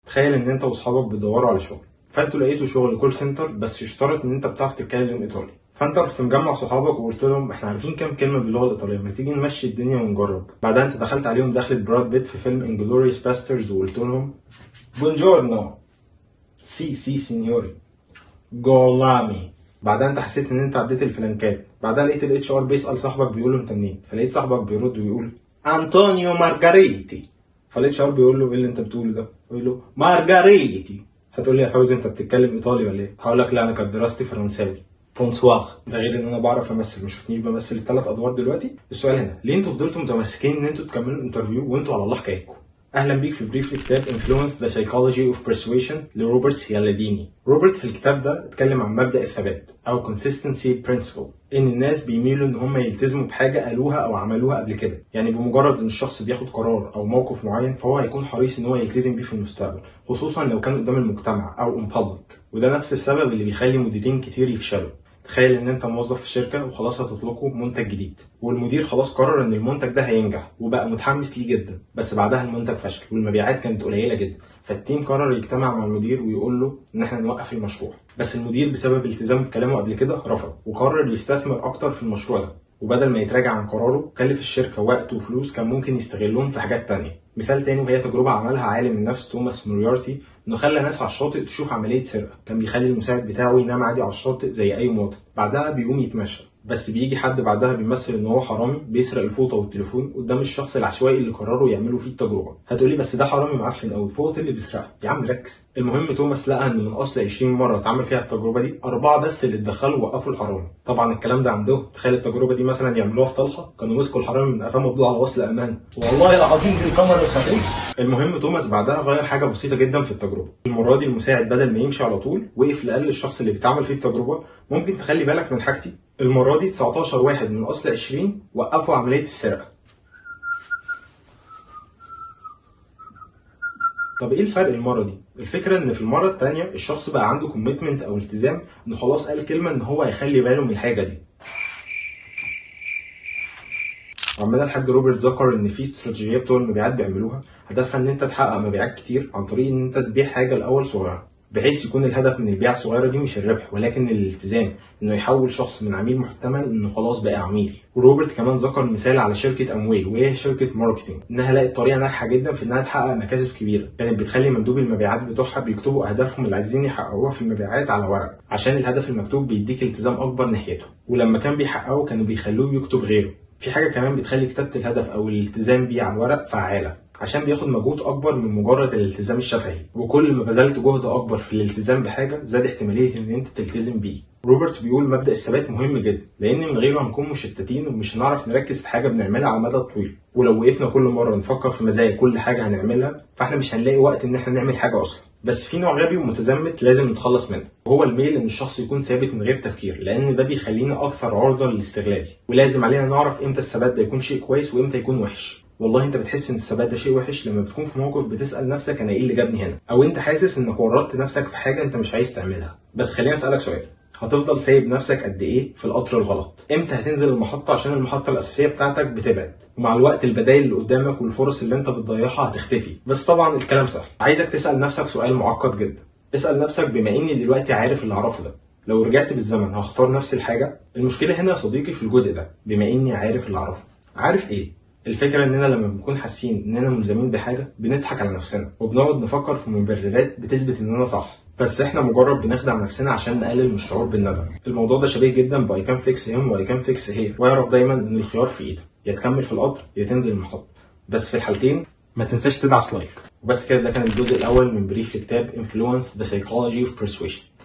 تخيل ان انت واصحابك بتدوروا على شغل، فانتوا لقيتوا شغل كول سنتر بس يشترط ان انت بتعرف تتكلم ايطالي. فانت رحت مجمع صحابك وقلت لهم احنا عارفين كام كلمه باللغه الايطاليه، ما تيجي نمشي الدنيا ونجرب. بعدها انت دخلت عليهم دخلت براد بيت في فيلم انجلوريوس باسترز وقلت لهم بونجورنو سي سينيوري جولامي. بعدها انت حسيت ان انت عديت الفلانكات. بعدها لقيت الاتش ار بيسال صاحبك بيقول له انت منين، فلقيت صاحبك بيرد ويقول انطونيو مارجاريتي. فالاتش ار بيقول له ايه اللي انت بتقوله ده؟ بيقول له مارجاريتي. هتقول لي يا فوزي انت بتتكلم ايطالي ولا ايه؟ هقول لك لا انا كانت دراستي فرنساوي. بونسوار. ده غير ان انا بعرف امثل، ما شفتنيش بمثل الثلاث ادوار دلوقتي. السؤال هنا ليه انتوا فضلتوا متمسكين ان انتوا تكملوا الانترفيو وانتوا على الله حكايتكم؟ اهلا بيك في بريف لكتاب Influence the Psychology of Persuasion لروبرت سيالديني. روبرت في الكتاب ده اتكلم عن مبدأ الثبات او consistency principle، ان الناس بيميلوا ان هم يلتزموا بحاجه قالوها او عملوها قبل كده. يعني بمجرد ان الشخص بياخد قرار او موقف معين فهو هيكون حريص ان هو يلتزم بيه في المستقبل، خصوصا لو كان قدام المجتمع او in public. وده نفس السبب اللي بيخلي مديرين كتير يفشلوا. تخيل ان انت موظف في الشركه وخلاص هتطلقوا منتج جديد، والمدير خلاص قرر ان المنتج ده هينجح وبقى متحمس ليه جدا، بس بعدها المنتج فشل والمبيعات كانت قليله جدا. فالتيم قرر يجتمع مع المدير ويقول له ان احنا نوقف المشروع، بس المدير بسبب التزامه بكلامه قبل كده رفض وقرر يستثمر اكتر في المشروع ده. وبدل ما يتراجع عن قراره كلف الشركه وقت وفلوس كان ممكن يستغلهم في حاجات تانية. مثال تاني وهي تجربه عملها عالم النفس توماس موريارتي، انه خلى ناس على الشاطئ تشوف عمليه سرقه. كان بيخلي المساعد بتاعه ينام عادي على الشاطئ زي اي مواطن، بعدها بيقوم يتمشى، بس بيجي حد بعدها بيمثل ان هو حرامي بيسرق الفوطه والتليفون قدام الشخص العشوائي اللي قرروا يعملوا فيه التجربه. هتقولي بس ده حرامي معفن قوي، فوطه اللي بيسرقها. يا عم ركز. المهم توماس لقى ان من اصل 20 مره اتعمل فيها التجربه دي 4 بس اللي اتدخلوا ووقفوا الحرامي. طبعا الكلام ده عندهم. تخيل التجربه دي مثلا يعملوها في طلحه، كانوا مسكوا الحرامي من قفاه مبدوع على وصل امان. والله العظيم دي الكاميرا الخفيه. المهم توماس بعدها غير حاجه بسيطه جدا في التجربه. المره دي المساعد بدل ما يمشي على طول وقف لقال للشخص اللي بيتعمل فيه التجربه ممكن تخلي بالك من حاجتي. المره دي 19 واحد من اصل 20 وقفوا عمليه السرقه. طب ايه الفرق المره دي؟ الفكره ان في المره الثانيه الشخص بقى عنده كوميتمنت او التزام، انه خلاص قال كلمه ان هو هيخلي باله من الحاجه دي. عمال الحاج روبرت ذكر ان في استراتيجيات بتوع المبيعات بيعملوها هدفها ان انت تحقق مبيعات كتير عن طريق ان انت تبيع حاجه الاول صغيره، بحيث يكون الهدف من البيع الصغيره دي مش الربح ولكن الالتزام، انه يحول شخص من عميل محتمل انه خلاص بقى عميل. وروبرت كمان ذكر مثال على شركه امويل وهي شركه ماركتنج، انها لقت طريقه ناجحه جدا في انها تحقق مكاسب كبيره. كانت بتخلي مندوبي المبيعات بتوعها بيكتبوا اهدافهم اللي عايزين يحققوها في المبيعات على ورق، عشان الهدف المكتوب بيديك التزام اكبر ناحيته، ولما كان بيحققه كانوا بيخلوه يكتب غيره. في حاجه كمان بتخلي كتابه الهدف او الالتزام بيه على الورق فعاله، عشان بياخد مجهود اكبر من مجرد الالتزام الشفهي، وكل ما بذلت جهد اكبر في الالتزام بحاجه زاد احتماليه ان انت تلتزم بيه. روبرت بيقول مبدا الثبات مهم جدا، لان من غيره هنكون مشتتين ومش هنعرف نركز في حاجه بنعملها على المدى الطويل، ولو وقفنا كل مره نفكر في مزايا كل حاجه هنعملها فاحنا مش هنلاقي وقت ان احنا نعمل حاجه اصلا. بس في نوع غبي ومتزمت لازم نتخلص منه، وهو الميل ان الشخص يكون ثابت من غير تفكير، لان ده بيخلينا اكثر عرضه للاستغلال. ولازم علينا نعرف امتى الثبات ده يكون شيء كويس وامتى يكون وحش. والله انت بتحس ان الثبات ده شيء وحش لما بتكون في موقف بتسال نفسك انا ايه اللي جابني هنا، او انت حاسس انك ورطت نفسك في حاجه انت مش عايز تعملها. بس خليني اسالك سؤال، هتفضل سايب نفسك قد ايه في القطر الغلط؟ امتى هتنزل المحطه عشان المحطه الاساسيه بتاعتك بتبعد؟ ومع الوقت البدائل اللي قدامك والفرص اللي انت بتضيعها هتختفي. بس طبعا الكلام سهل. عايزك تسال نفسك سؤال معقد جدا. اسال نفسك بما اني دلوقتي عارف اللي اعرفه ده، لو رجعت بالزمن هختار نفس الحاجه؟ المشكله هنا يا صديقي في الجزء ده، بما اني عارف اللي اعرفه. عارف ايه؟ الفكره اننا لما بنكون حاسين اننا ملزمين بحاجه بنضحك على نفسنا وبنقعد نفكر في مبررات بتثبت اننا صح، بس احنا مجرد بنخدع نفسنا عشان نقلل من الشعور بالندم. الموضوع ده شبيه جدا باي كان فيكس هيم واي كان فيكس هير، واعرف دايما ان الخيار في ايدك، يا تكمل في القطر يا تنزل المحطه، بس في الحالتين ما تنساش تدعس لايك. وبس كده، ده كان الجزء الاول من بريف لكتاب Influence the Psychology of Persuasion.